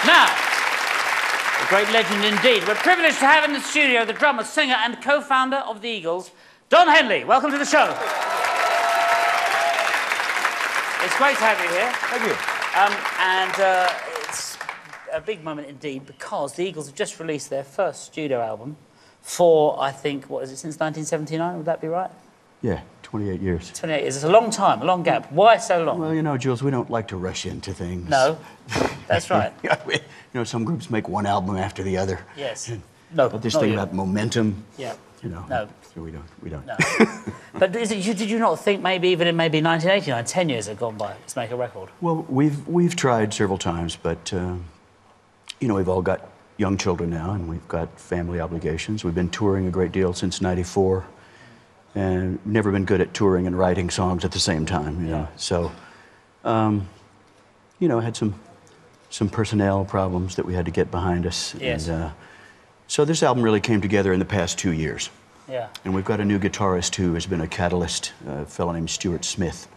Now, a great legend indeed. We're privileged to have in the studio the drummer, singer and co-founder of the Eagles, Don Henley. Welcome to the show. It's great to have you here. Thank you. It's a big moment indeed because the Eagles have just released their first studio album for, I think, what is it, since 1979? Would that be right? Yeah, 28 years. 28 years. It's a long time, a long gap. Why so long? Well, you know, Jules, we don't like to rush into things. No, that's right. You know, some groups make one album after the other. Yes. No, but this thing about momentum. Yeah. You know. No. So we don't. No. But did you not think maybe even in 1989, 10 years have gone by to make a record? Well, we've tried several times, but you know, we've all got young children now, and we've got family obligations. We've been touring a great deal since '94. And never been good at touring and writing songs at the same time, you know. So, you know, had some personnel problems that we had to get behind us. Yes. And so this album really came together in the past 2 years. Yeah. And we've got a new guitarist who has been a catalyst, a fellow named Stuart Smith,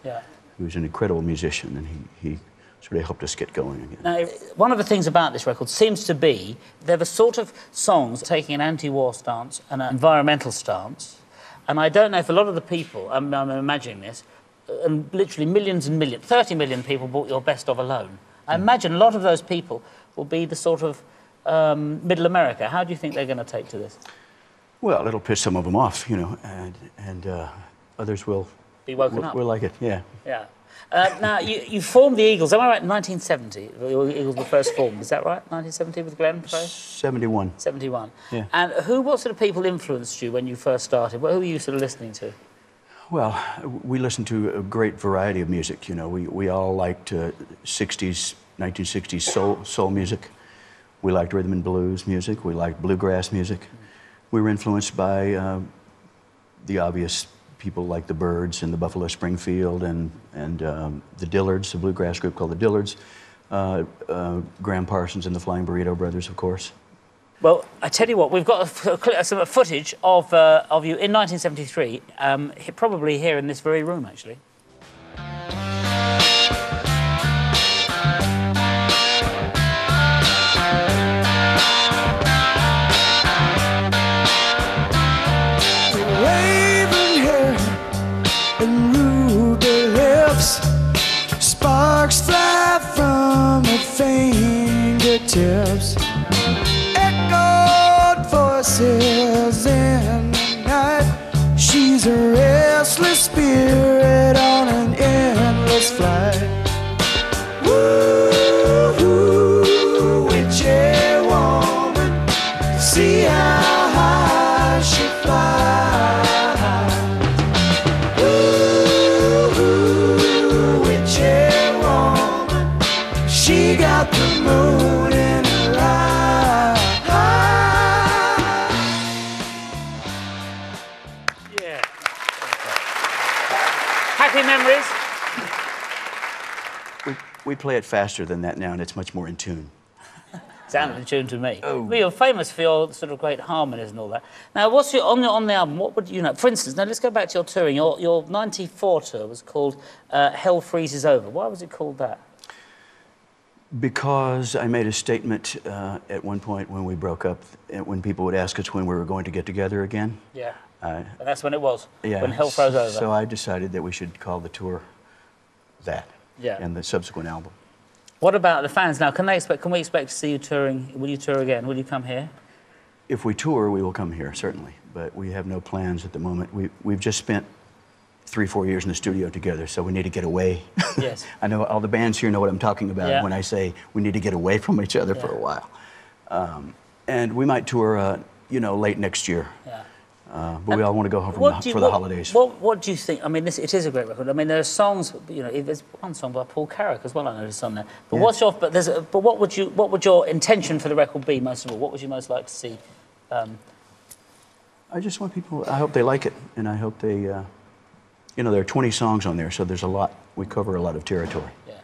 who's an incredible musician, and he sort of helped us get going again. Now, one of the things about this record seems to be they're the sort of songs taking an anti-war stance and an environmental stance. And I don't know if a lot of the people, I'm imagining this, and literally millions and millions, 30 million people bought your best of alone. I imagine a lot of those people will be the sort of middle America. How do you think they're going to take to this? Well, it'll piss some of them off, you know, and others will... Be woken up. We'll like it, yeah. Yeah. Now, you formed the Eagles, am I right, in 1970? The Eagles were first formed, is that right? 1970 with Glenn Frey? 71. 71. Yeah. And what sort of people influenced you when you first started? Who were you sort of listening to? Well, we listened to a great variety of music, you know. We all liked 1960s soul music. We liked rhythm and blues music. We liked bluegrass music. We were influenced by the obvious people like the Byrds and the Buffalo Springfield and the Dillards, a bluegrass group called the Dillards, Graham Parsons and the Flying Burrito Brothers, of course. Well, I tell you what, we've got some footage of you in 1973, probably here in this very room, actually. Sparks fly from her fingertips. Echoed voices in the night. She's a restless spirit on an endless flight. Woo, witchy woman, see how high she flies. She got the moon in her eye. Yeah. Happy memories? We play it faster than that now, and it's much more in tune. Sounded in tune to me. Oh. Well, you're famous for your sort of great harmonies and all that. Now, what's on the album? What would you know? For instance, now let's go back to your touring. Your '94 tour was called Hell Freezes Over. Why was it called that? Because I made a statement at one point when we broke up, when people would ask us when we were going to get together again. Yeah. And that's when it was. Yeah. When Hell Froze Over. So I decided that we should call the tour that. Yeah. And the subsequent album. What about the fans now? Can we expect to see you touring? Will you tour again? Will you come here? If we tour, we will come here, certainly. But we have no plans at the moment. We've just spent 3-4 years in the studio together, so we need to get away. Yes. I know all the bands here know what I'm talking about when I say we need to get away from each other for a while. And we might tour, you know, late next year. Yeah. But we all want to go home for the holidays. What do you think? I mean, it is a great record. I mean, there are songs. You know, there's one song by Paul Carrack as well. I noticed on there. But what would your intention for the record be most of all? What would you most like to see? I just want people. I hope they like it, and I hope they. You know, there are 20 songs on there, so there's a lot. We cover a lot of territory. Yeah.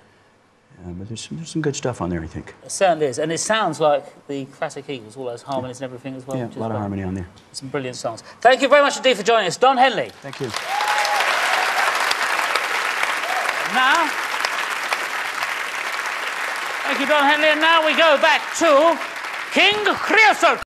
But there's some good stuff on there, I think. It certainly is. And it sounds like the classic Eagles, all those harmonies and everything as well. Yeah, a lot of harmony on there. Some brilliant songs. Thank you very much indeed for joining us. Don Henley. Thank you. Now, thank you. you, Don Henley. And now we go back to King Creosote.